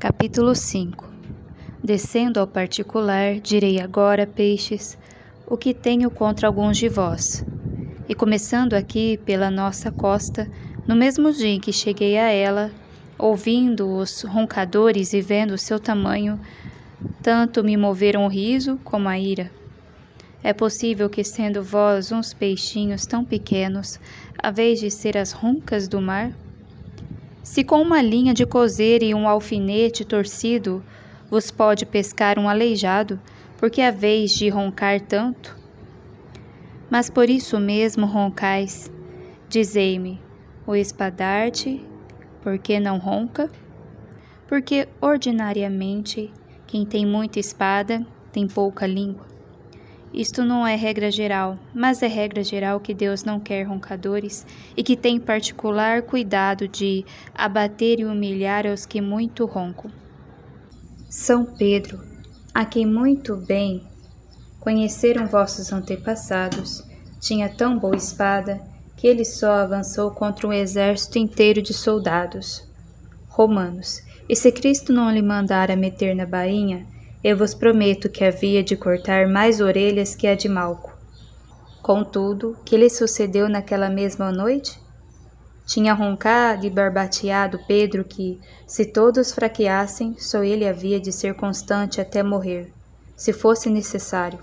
Capítulo 5. Descendo ao particular, direi agora, peixes, o que tenho contra alguns de vós. E começando aqui pela nossa costa, no mesmo dia em que cheguei a ela, ouvindo os roncadores e vendo o seu tamanho, tanto me moveram o riso como a ira. É possível que, sendo vós uns peixinhos tão pequenos, haveis de ser as roncas do mar? Se com uma linha de cozer e um alfinete torcido vos pode pescar um aleijado, porque haveis de roncar tanto? Mas por isso mesmo roncais. Dizei-me, o espadarte, por que não ronca? Porque ordinariamente quem tem muita espada tem pouca língua. Isto não é regra geral, mas é regra geral que Deus não quer roncadores e que tem particular cuidado de abater e humilhar aos que muito roncam. São Pedro, a quem muito bem conheceram vossos antepassados, tinha tão boa espada que ele só avançou contra um exército inteiro de soldados romanos. E se Cristo não lhe mandara meter na bainha, eu vos prometo que havia de cortar mais orelhas que a de Malco. Contudo, que lhe sucedeu naquela mesma noite? Tinha roncado e barbateado Pedro que, se todos fraqueassem, só ele havia de ser constante até morrer, se fosse necessário.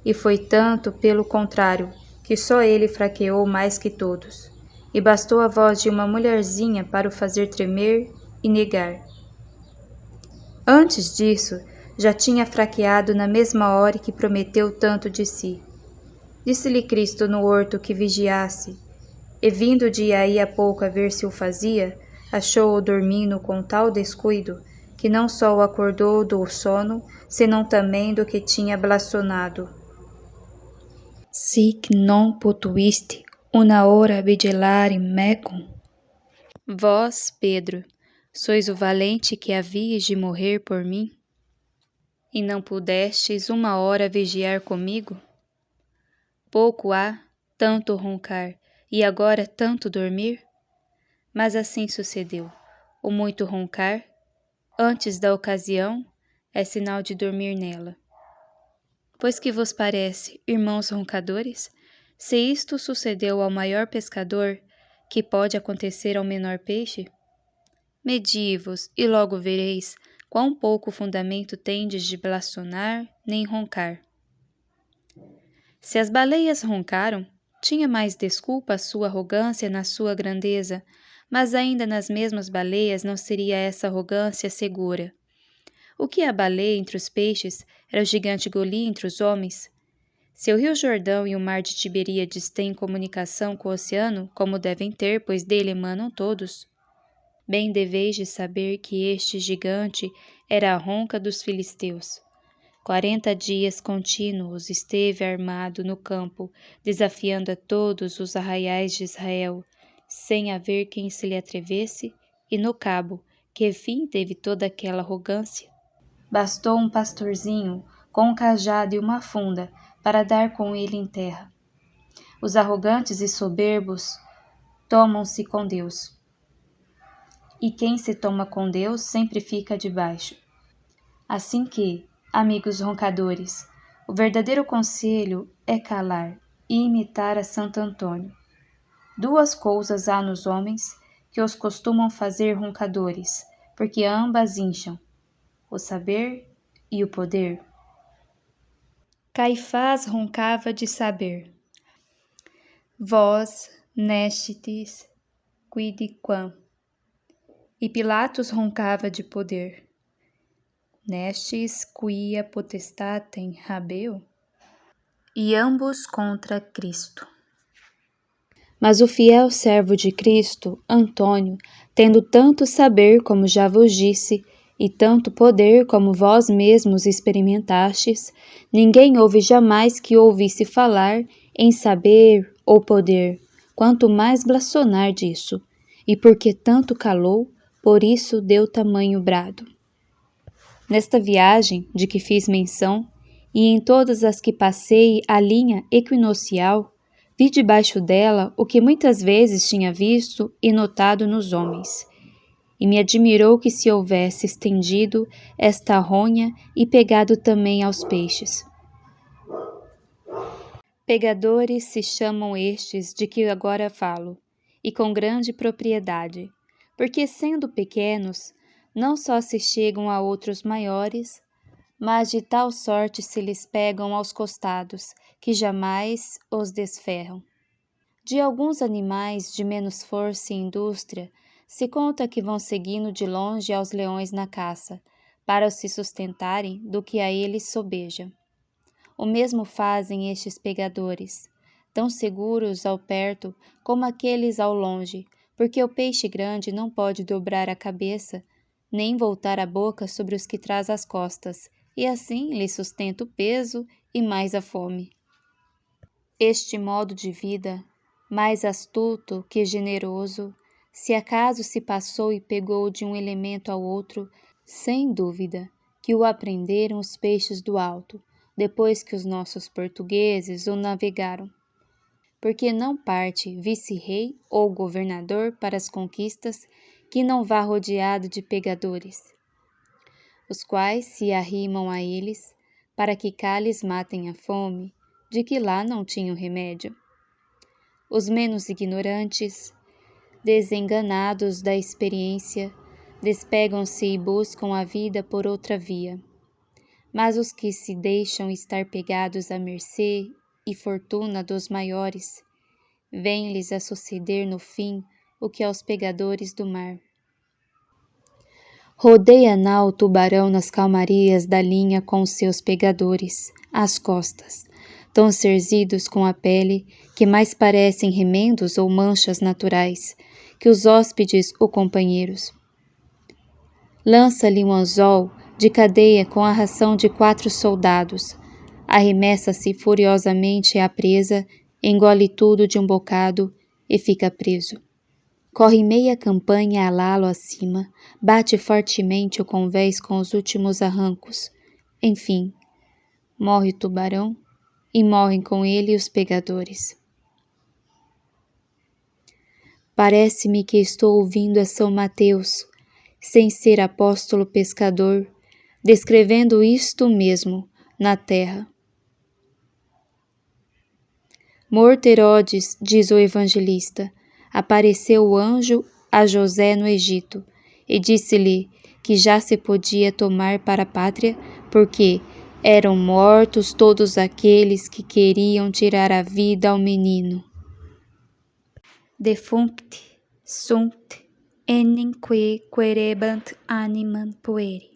E foi tanto, pelo contrário, que só ele fraqueou mais que todos, e bastou a voz de uma mulherzinha para o fazer tremer e negar. Antes disso, já tinha fraqueado na mesma hora que prometeu tanto de si. Disse-lhe Cristo no horto que vigiasse, e vindo de aí a pouco a ver se o fazia, achou-o dormindo com tal descuido, que não só o acordou do sono, senão também do que tinha blasonado. Sic non potuiste una hora vigilare mecum. Vós, Pedro, sois o valente que havíeis de morrer por mim? E não pudestes uma hora vigiar comigo? Pouco há, tanto roncar, e agora tanto dormir? Mas assim sucedeu. O muito roncar, antes da ocasião, é sinal de dormir nela. Pois que vos parece, irmãos roncadores? Se isto sucedeu ao maior pescador, que pode acontecer ao menor peixe? Medi-vos, e logo vereis quão pouco fundamento tendes de blasfonar nem roncar. Se as baleias roncaram, tinha mais desculpa a sua arrogância na sua grandeza, mas ainda nas mesmas baleias não seria essa arrogância segura. O que é a baleia entre os peixes era o gigante Goli entre os homens. Se o rio Jordão e o mar de Tiberíades têm comunicação com o oceano, como devem ter, pois dele emanam todos, bem deveis de saber que este gigante era a ronca dos filisteus. 40 dias contínuos esteve armado no campo, desafiando a todos os arraiais de Israel, sem haver quem se lhe atrevesse, e no cabo, que fim teve toda aquela arrogância? Bastou um pastorzinho com um cajado e uma funda para dar com ele em terra. Os arrogantes e soberbos tomam-se com Deus. E quem se toma com Deus sempre fica debaixo. Assim que, amigos roncadores, o verdadeiro conselho é calar e imitar a Santo Antônio. Duas coisas há nos homens que os costumam fazer roncadores, porque ambas incham: o saber e o poder. Caifás roncava de saber. Vós nescitis quidquam. E Pilatos roncava de poder. Nestes quia potestatem habeo? E ambos contra Cristo. Mas o fiel servo de Cristo, Antônio, tendo tanto saber como já vos disse, e tanto poder como vós mesmos experimentastes, ninguém houve jamais que ouvisse falar em saber ou poder, quanto mais blasfonar disso, e porque tanto calou, por isso deu tamanho brado. Nesta viagem de que fiz menção, e em todas as que passei a linha equinocial, vi debaixo dela o que muitas vezes tinha visto e notado nos homens, e me admirou que se houvesse estendido esta ronha e pegado também aos peixes. Pegadores se chamam estes de que agora falo, e com grande propriedade, porque sendo pequenos, não só se chegam a outros maiores, mas de tal sorte se lhes pegam aos costados, que jamais os desferram. De alguns animais de menos força e indústria, se conta que vão seguindo de longe aos leões na caça, para se sustentarem do que a eles sobeja. O mesmo fazem estes pegadores, tão seguros ao perto como aqueles ao longe, porque o peixe grande não pode dobrar a cabeça, nem voltar a boca sobre os que traz às costas, e assim lhe sustenta o peso e mais a fome. Este modo de vida, mais astuto que generoso, se acaso se passou e pegou de um elemento ao outro, sem dúvida que o aprenderam os peixes do alto, depois que os nossos portugueses o navegaram. Porque não parte vice-rei ou governador para as conquistas que não vá rodeado de pegadores, os quais se arrimam a eles para que cá lhes matem a fome, de que lá não tinham remédio. Os menos ignorantes, desenganados da experiência, despegam-se e buscam a vida por outra via. Mas os que se deixam estar pegados à mercê e fortuna dos maiores, vem-lhes a suceder no fim o que aos pegadores do mar. Rodeia nau o tubarão nas calmarias da linha com os seus pegadores, às costas, tão cerzidos com a pele que mais parecem remendos ou manchas naturais, que os hóspedes ou companheiros. Lança-lhe um anzol de cadeia com a ração de 4 soldados, arremessa-se furiosamente à presa, engole tudo de um bocado e fica preso. Corre meia campanha a lalo acima, bate fortemente o convés com os últimos arrancos. Enfim, morre o tubarão e morrem com ele os pegadores. Parece-me que estou ouvindo a São Mateus, sem ser apóstolo pescador, descrevendo isto mesmo na terra. Morto Herodes, diz o evangelista, apareceu o anjo a José no Egito e disse-lhe que já se podia tomar para a pátria, porque eram mortos todos aqueles que queriam tirar a vida ao menino. Defuncti sunt enim qui querebant animam pueri.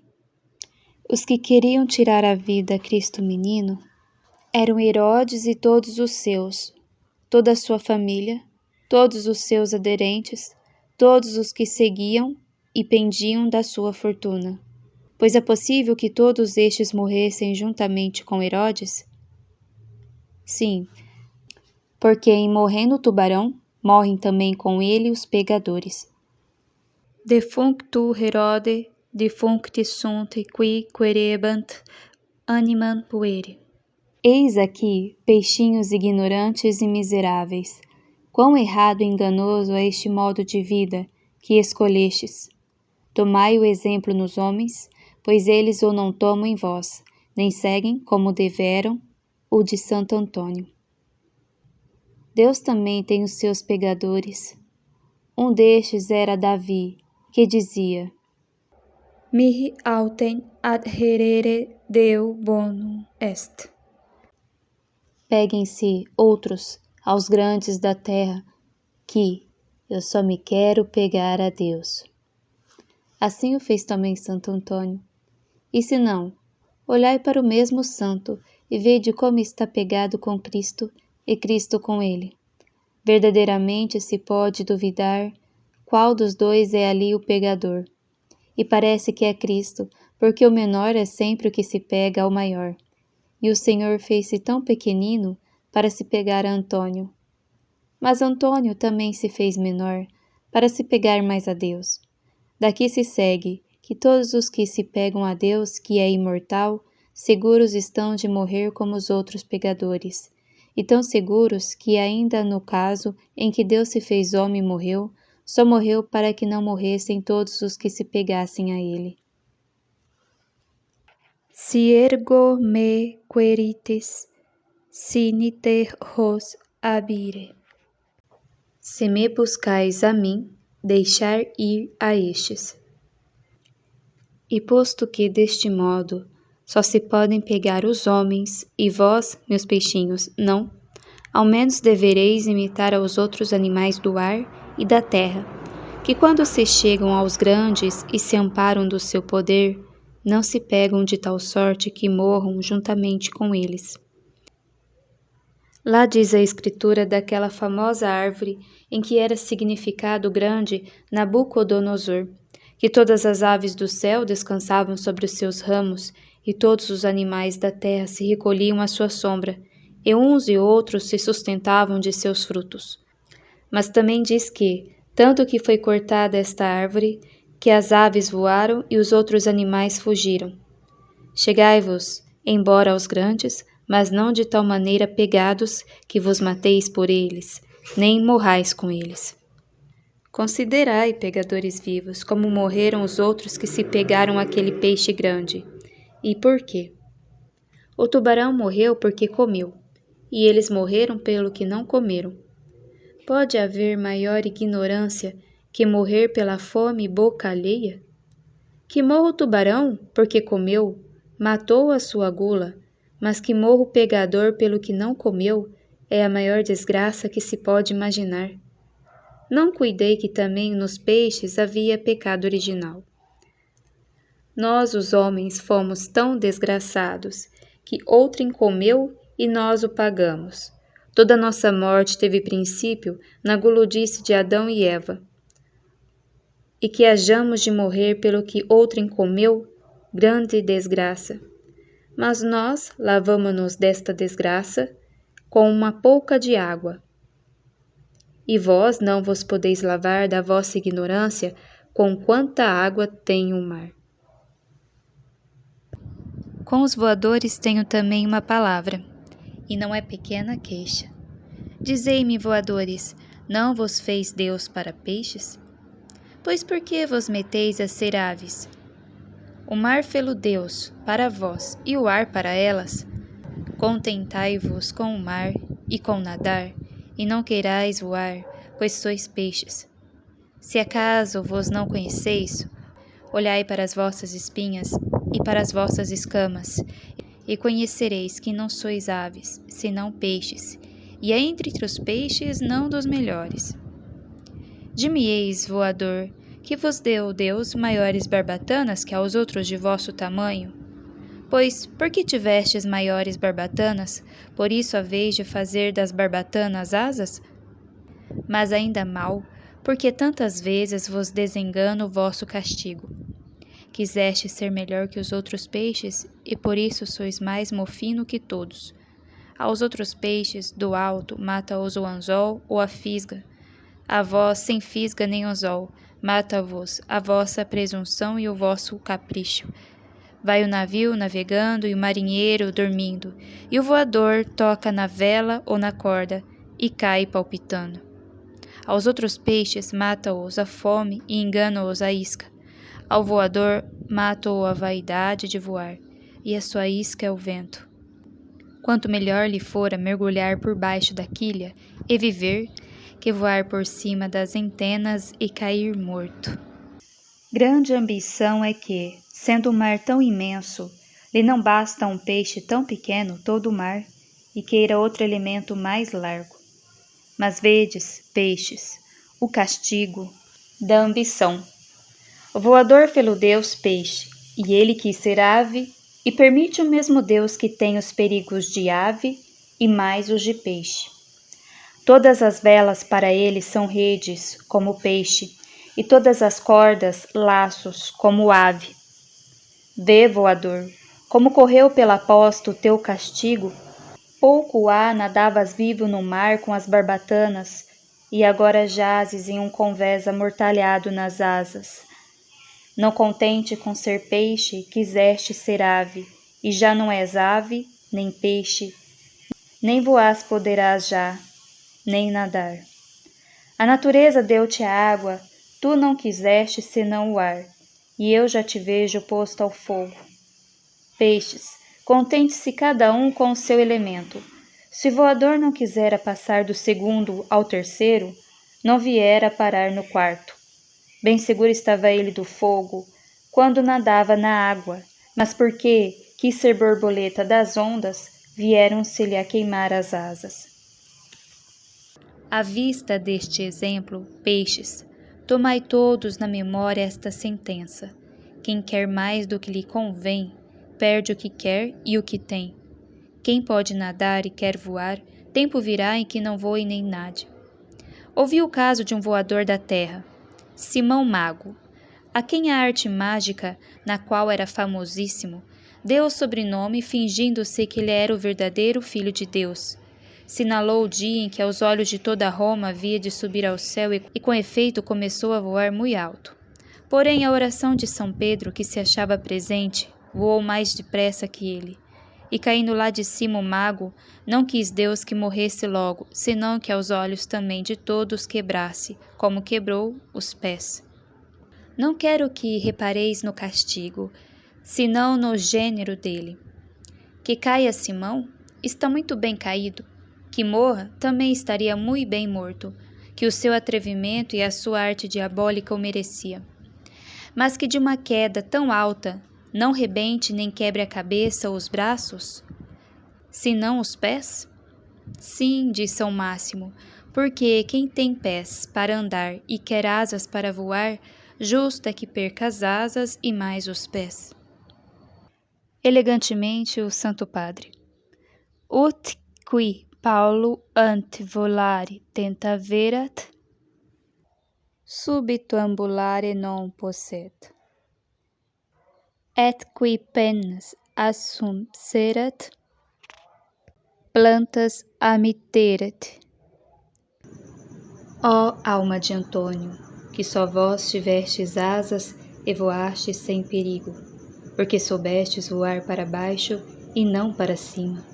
Os que queriam tirar a vida a Cristo menino eram Herodes e todos os seus, toda a sua família, todos os seus aderentes, todos os que seguiam e pendiam da sua fortuna. Pois é possível que todos estes morressem juntamente com Herodes? Sim, porque em morrendo o tubarão, morrem também com ele os pegadores. Defunctu Herode, defuncti sunt qui querebant animam pueri. Eis aqui peixinhos ignorantes e miseráveis. Quão errado e enganoso é este modo de vida que escolhestes. Tomai o exemplo nos homens, pois eles o não tomam em vós, nem seguem, como deveram, o de Santo Antônio. Deus também tem os seus pegadores. Um destes era Davi, que dizia: Mihi autem adherere Deo bonum est. Peguem-se outros aos grandes da terra, que eu só me quero pegar a Deus. Assim o fez também Santo Antônio. E se não, olhai para o mesmo santo e vede como está pegado com Cristo e Cristo com ele. Verdadeiramente se pode duvidar qual dos dois é ali o pegador. E parece que é Cristo, porque o menor é sempre o que se pega ao maior. E o Senhor fez-se tão pequenino para se pegar a Antônio. Mas Antônio também se fez menor para se pegar mais a Deus. Daqui se segue que todos os que se pegam a Deus, que é imortal, seguros estão de morrer como os outros pegadores, e tão seguros que ainda no caso em que Deus se fez homem e morreu, Só morreu para que não morressem todos os que se pegassem a ele. Si ergo me querites, sinite hos abire. Se me buscais a mim, deixar ir a estes. E posto que deste modo só se podem pegar os homens, e vós, meus peixinhos, não, ao menos devereis imitar aos outros animais do ar e da terra, que quando se chegam aos grandes e se amparam do seu poder, não se pegam de tal sorte que morram juntamente com eles. Lá diz a escritura daquela famosa árvore em que era significado o grande Nabucodonosor, que todas as aves do céu descansavam sobre os seus ramos, e todos os animais da terra se recolhiam à sua sombra, e uns e outros se sustentavam de seus frutos. Mas também diz que, tanto que foi cortada esta árvore, que as aves voaram e os outros animais fugiram. Chegai-vos, embora aos grandes, mas não de tal maneira pegados que vos mateis por eles, nem morrais com eles. Considerai, pegadores vivos, como morreram os outros que se pegaram àquele peixe grande. E por quê? O tubarão morreu porque comeu, e eles morreram pelo que não comeram. Pode haver maior ignorância que morrer pela fome boca alheia? Que morra o tubarão porque comeu, matou a sua gula, mas que morra o pegador pelo que não comeu é a maior desgraça que se pode imaginar. Não cuidei que também nos peixes havia pecado original. Nós, os homens, fomos tão desgraçados que outrem comeu e nós o pagamos. Toda nossa morte teve princípio na guludice de Adão e Eva. E que hajamos de morrer pelo que outrem comeu, grande desgraça. Mas nós lavamo-nos desta desgraça com uma pouca de água. E vós não vos podeis lavar da vossa ignorância com quanta água tem o mar. Com os voadores tenho também uma palavra, e não é pequena queixa. Dizei-me, voadores, não vos fez Deus para peixes? Pois por que vos meteis a ser aves? O mar fê-lo Deus para vós, e o ar para elas. Contentai-vos com o mar e com nadar, e não queirais voar, pois sois peixes. Se acaso vos não conheceis, olhai para as vossas espinhas e para as vossas escamas, e conhecereis que não sois aves, senão peixes, e é entre os peixes não dos melhores. Dir-me-eis, voador, que vos deu Deus maiores barbatanas que aos outros de vosso tamanho? Pois, porque tivestes maiores barbatanas, por isso haveis de fazer das barbatanas asas? Mas ainda mal, porque tantas vezes vos desengana o vosso castigo. Quiseste ser melhor que os outros peixes, e por isso sois mais mofino que todos. Aos outros peixes, do alto, mata-os o anzol ou a fisga. A vós, sem fisga nem anzol, mata-vos a vossa presunção e o vosso capricho. Vai o navio navegando e o marinheiro dormindo, e o voador toca na vela ou na corda e cai palpitando. Aos outros peixes mata-os a fome e engana-os a isca. Ao voador mata-o a vaidade de voar, e a sua isca é o vento. Quanto melhor lhe fora mergulhar por baixo da quilha e viver, que voar por cima das antenas e cair morto. Grande ambição é que, sendo o mar tão imenso, lhe não basta um peixe tão pequeno todo o mar, e queira outro elemento mais largo. Mas vedes, peixes, o castigo da ambição. O voador fê-lo Deus peixe, e ele quis ser ave, e permite o mesmo Deus que tem os perigos de ave e mais os de peixe. Todas as velas para ele são redes, como o peixe, e todas as cordas, laços, como ave. Vê, voador, como correu pela posta o teu castigo. Pouco há nadavas vivo no mar com as barbatanas, e agora jazes em um convés amortalhado nas asas. Não contente com ser peixe, quiseste ser ave, e já não és ave, nem peixe, nem voar poderás já, nem nadar. A natureza deu-te a água, tu não quiseste senão o ar, e eu já te vejo posto ao fogo. Peixes, contente-se cada um com o seu elemento. Se o voador não quisera passar do segundo ao terceiro, não viera parar no quarto. Bem seguro estava ele do fogo, quando nadava na água, mas porque quis ser borboleta das ondas, vieram-se-lhe a queimar as asas. À vista deste exemplo, peixes, tomai todos na memória esta sentença: quem quer mais do que lhe convém, perde o que quer e o que tem. Quem pode nadar e quer voar, tempo virá em que não voe nem nade. Ouvi o caso de um voador da terra, Simão Mago, a quem a arte mágica, na qual era famosíssimo, deu o sobrenome fingindo-se que ele era o verdadeiro Filho de Deus. Sinalou o dia em que aos olhos de toda Roma havia de subir ao céu e com efeito começou a voar muito alto. Porém a oração de São Pedro, que se achava presente, voou mais depressa que ele. E caindo lá de cima o mago, não quis Deus que morresse logo, senão que aos olhos também de todos quebrasse, como quebrou os pés. Não quero que repareis no castigo, senão no gênero dele. Que caia Simão, está muito bem caído. Que morra, também estaria muito bem morto, que o seu atrevimento e a sua arte diabólica o merecia. Mas que de uma queda tão alta não rebente nem quebre a cabeça ou os braços, senão os pés? Sim, diz São Máximo, porque quem tem pés para andar e quer asas para voar, justo é que perca as asas e mais os pés. Elegantemente o Santo Padre. Ut qui Paulo ante volare tentaverat, subito ambulare non posset. Et qui pennas assumpserat, plantas amiteret. Ó alma de Antônio, que só vós tivestes asas e voastes sem perigo, porque soubestes voar para baixo e não para cima.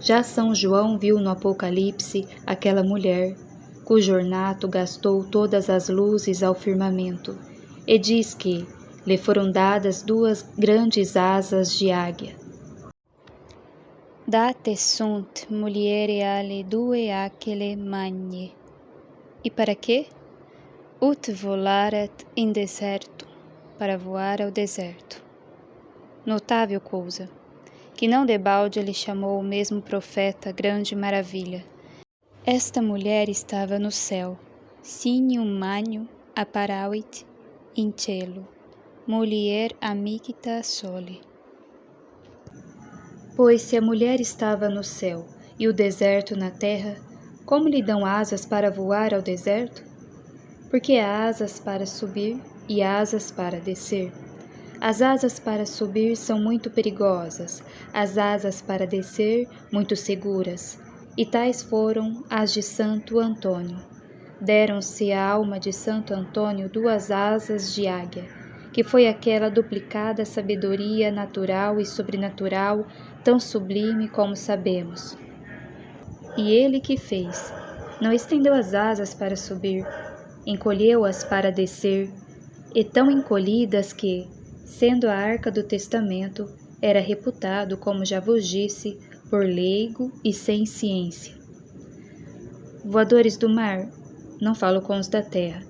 Já São João viu no Apocalipse aquela mulher, cujo ornato gastou todas as luzes ao firmamento, e diz que lhe foram dadas 2 grandes asas de águia. Date sunt muliere alle 2 aquile magnae. E para quê? Ut volaret in deserto, para voar ao deserto. Notável coisa, que não debalde lhe chamou o mesmo profeta grande maravilha. Esta mulher estava no céu, signum magnum apparavit in cielo, mulier amicita soli. Pois se a mulher estava no céu e o deserto na terra, como lhe dão asas para voar ao deserto? Porque há asas para subir e asas para descer. As asas para subir são muito perigosas, as asas para descer muito seguras, e tais foram as de Santo Antônio. Deram-se à alma de Santo Antônio 2 asas de águia, que foi aquela duplicada sabedoria natural e sobrenatural, tão sublime como sabemos. E ele que fez, não estendeu as asas para subir, encolheu-as para descer, e tão encolhidas que, sendo a arca do testamento, era reputado, como já vos disse, por leigo e sem ciência. Voadores do mar, não falo com os da terra,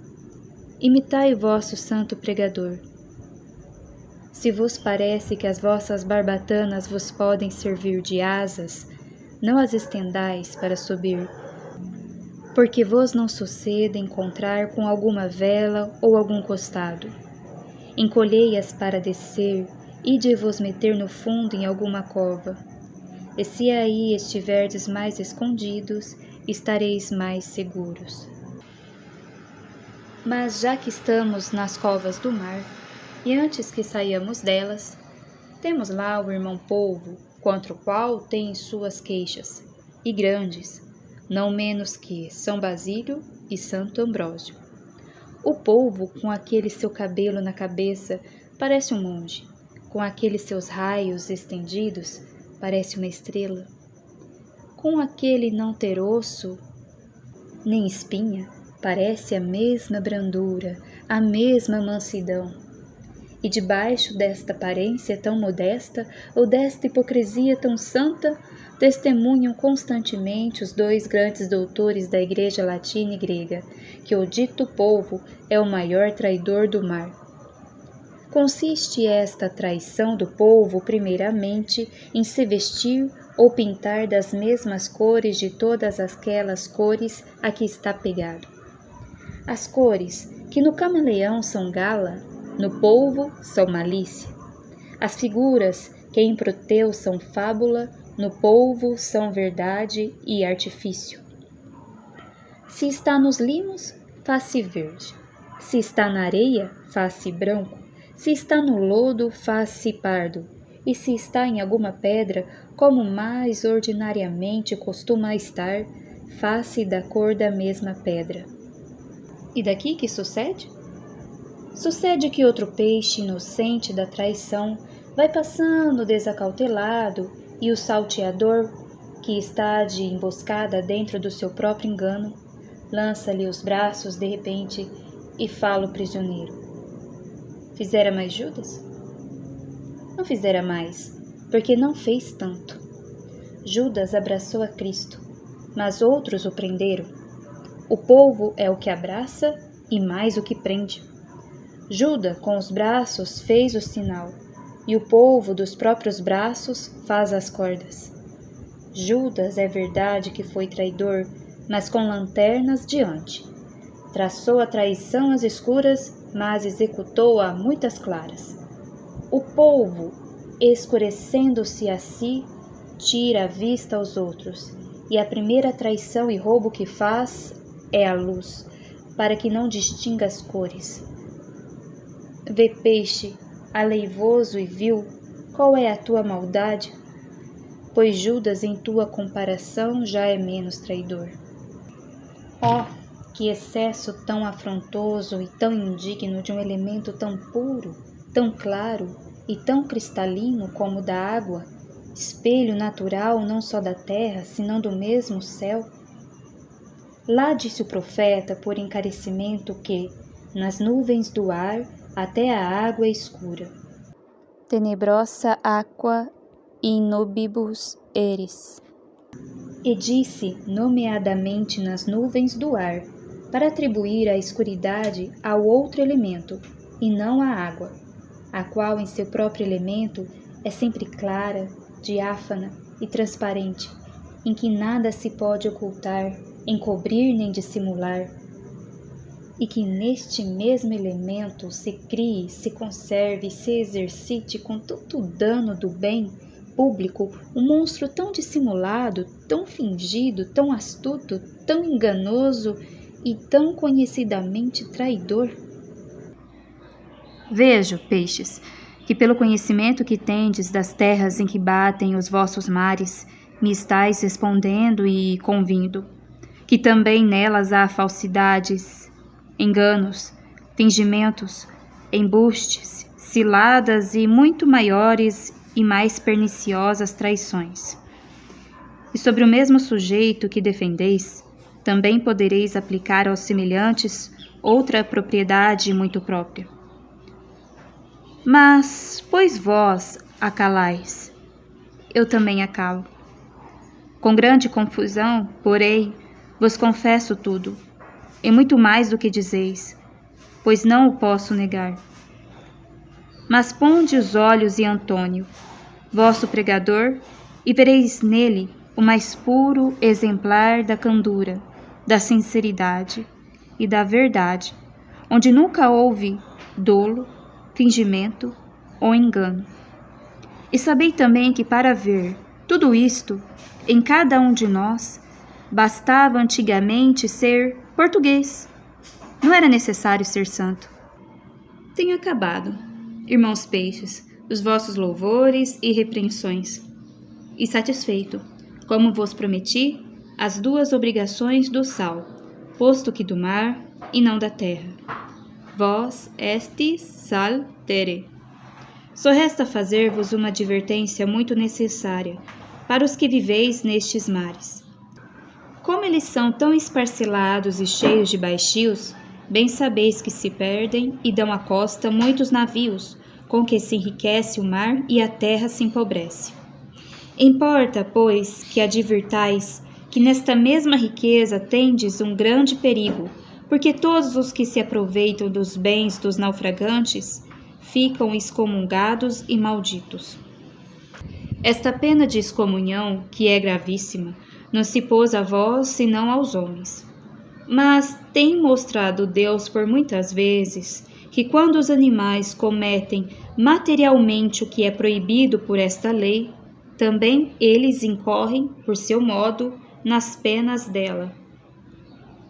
imitai o vosso santo pregador. Se vos parece que as vossas barbatanas vos podem servir de asas, não as estendais para subir, porque vos não suceda encontrar com alguma vela ou algum costado. Encolhei-as para descer, e de vos meter no fundo em alguma cova. E se aí estiverdes mais escondidos, estareis mais seguros. Mas já que estamos nas covas do mar, e antes que saiamos delas, temos lá o irmão polvo, contra o qual tem suas queixas, e grandes, não menos que São Basílio e Santo Ambrósio. O polvo, com aquele seu cabelo na cabeça, parece um monge, com aqueles seus raios estendidos, parece uma estrela. Com aquele não ter osso, nem espinha, parece a mesma brandura, a mesma mansidão. E debaixo desta aparência tão modesta, ou desta hipocrisia tão santa, testemunham constantemente os dois grandes doutores da Igreja Latina e Grega, que o dito povo é o maior traidor do mar. Consiste esta traição do povo, primeiramente, em se vestir ou pintar das mesmas cores de todas aquelas cores a que está pegado. As cores, que no camaleão são gala, no polvo são malícia. As figuras, que em Proteu são fábula, no polvo são verdade e artifício. Se está nos limos, faz-se verde. Se está na areia, faz-se branco. Se está no lodo, faz-se pardo. E se está em alguma pedra, como mais ordinariamente costuma estar, faz-se da cor da mesma pedra. E daqui que sucede? Sucede que outro peixe inocente da traição vai passando desacautelado e o salteador, que está de emboscada dentro do seu próprio engano, lança-lhe os braços de repente e fala o prisioneiro. Fizera mais Judas? Não fizera mais, porque não fez tanto. Judas abraçou a Cristo, mas outros o prenderam. O povo é o que abraça e mais o que prende. Judas, com os braços, fez o sinal, e o povo dos próprios braços faz as cordas. Judas é verdade que foi traidor, mas com lanternas diante. Traçou a traição às escuras, mas executou-a a muitas claras. O povo, escurecendo-se a si, tira a vista aos outros, e a primeira traição e roubo que faz é a luz, para que não distinga as cores. Vê, peixe, aleivoso e vil, qual é a tua maldade? Pois Judas em tua comparação já é menos traidor. Oh, que excesso tão afrontoso e tão indigno de um elemento tão puro, tão claro e tão cristalino como o da água, espelho natural não só da terra, senão do mesmo céu. Lá disse o profeta por encarecimento que, nas nuvens do ar, até a água é escura. Tenebrosa aqua in nubibus eris. E disse nomeadamente nas nuvens do ar, para atribuir a escuridade ao outro elemento, e não à água, a qual em seu próprio elemento é sempre clara, diáfana e transparente, em que nada se pode ocultar, encobrir nem dissimular, e que neste mesmo elemento se crie, se conserve e se exercite com tanto dano do bem público um monstro tão dissimulado, tão fingido, tão astuto, tão enganoso e tão conhecidamente traidor? Vejo, peixes, que pelo conhecimento que tendes das terras em que batem os vossos mares, me estáis respondendo e convindo, que também nelas há falsidades, enganos, fingimentos, embustes, ciladas e muito maiores e mais perniciosas traições. E sobre o mesmo sujeito que defendeis, também podereis aplicar aos semelhantes outra propriedade muito própria. Mas, pois vós acalais, eu também acalo. Com grande confusão, porém, vos confesso tudo, e muito mais do que dizeis, pois não o posso negar. Mas ponde os olhos em Antônio, vosso pregador, e vereis nele o mais puro exemplar da candura, da sinceridade e da verdade, onde nunca houve dolo, fingimento ou engano. E sabei também que para ver tudo isto em cada um de nós, bastava antigamente ser português. Não era necessário ser santo. Tenho acabado, irmãos peixes, os vossos louvores e repreensões, e satisfeito, como vos prometi, as duas obrigações do sal, posto que do mar e não da terra. Vós estis sal terre. Só resta fazer-vos uma advertência muito necessária para os que viveis nestes mares. como eles são tão esparcelados e cheios de baixios, bem sabeis que se perdem e dão à costa muitos navios, com que se enriquece o mar e a terra se empobrece. Importa, pois, que advirtais que nesta mesma riqueza tendes um grande perigo, porque todos os que se aproveitam dos bens dos naufragantes ficam excomungados e malditos. Esta pena de excomunhão, que é gravíssima, não se pôs a vós senão aos homens. Mas tem mostrado Deus por muitas vezes que quando os animais cometem materialmente o que é proibido por esta lei, também eles incorrem, por seu modo, nas penas dela.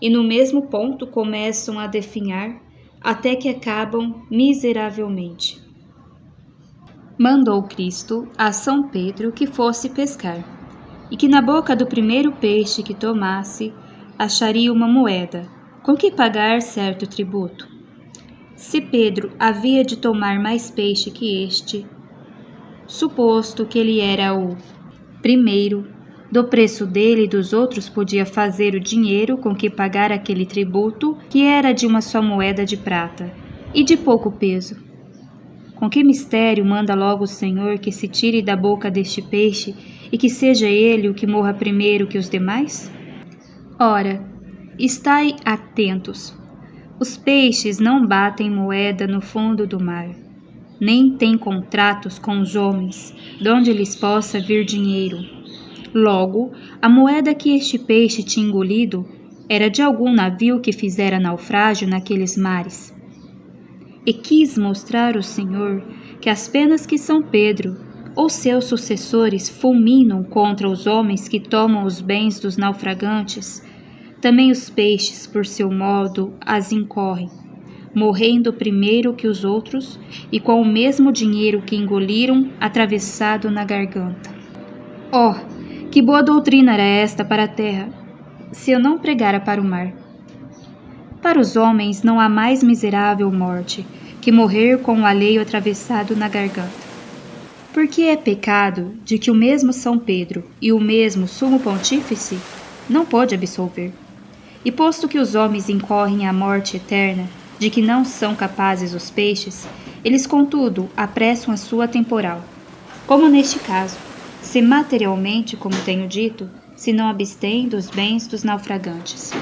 E no mesmo ponto começam a definhar, até que acabam miseravelmente. Mandou Cristo a São Pedro que fosse pescar, e que na boca do primeiro peixe que tomasse, acharia uma moeda, com que pagar certo tributo. Se Pedro havia de tomar mais peixe que este, suposto que ele era o primeiro, do preço dele e dos outros podia fazer o dinheiro com que pagar aquele tributo, que era de uma só moeda de prata, e de pouco peso. Com que mistério manda logo o Senhor que se tire da boca deste peixe e que seja ele o que morra primeiro que os demais? Ora, estai atentos. Os peixes não batem moeda no fundo do mar, nem têm contratos com os homens, donde lhes possa vir dinheiro. Logo, a moeda que este peixe tinha engolido era de algum navio que fizera naufrágio naqueles mares. E quis mostrar o Senhor que as penas que São Pedro ou seus sucessores fulminam contra os homens que tomam os bens dos naufragantes, também os peixes, por seu modo, as incorrem, morrendo primeiro que os outros e com o mesmo dinheiro que engoliram atravessado na garganta. Oh, que boa doutrina era esta para a terra, se eu não pregara para o mar! Para os homens não há mais miserável morte que morrer com o alheio atravessado na garganta. Porque é pecado de que o mesmo São Pedro e o mesmo Sumo Pontífice não pode absolver. E posto que os homens incorrem à morte eterna, de que não são capazes os peixes, eles, contudo, apressam a sua temporal. Como neste caso, se materialmente, como tenho dito, se não abstêm dos bens dos naufragantes.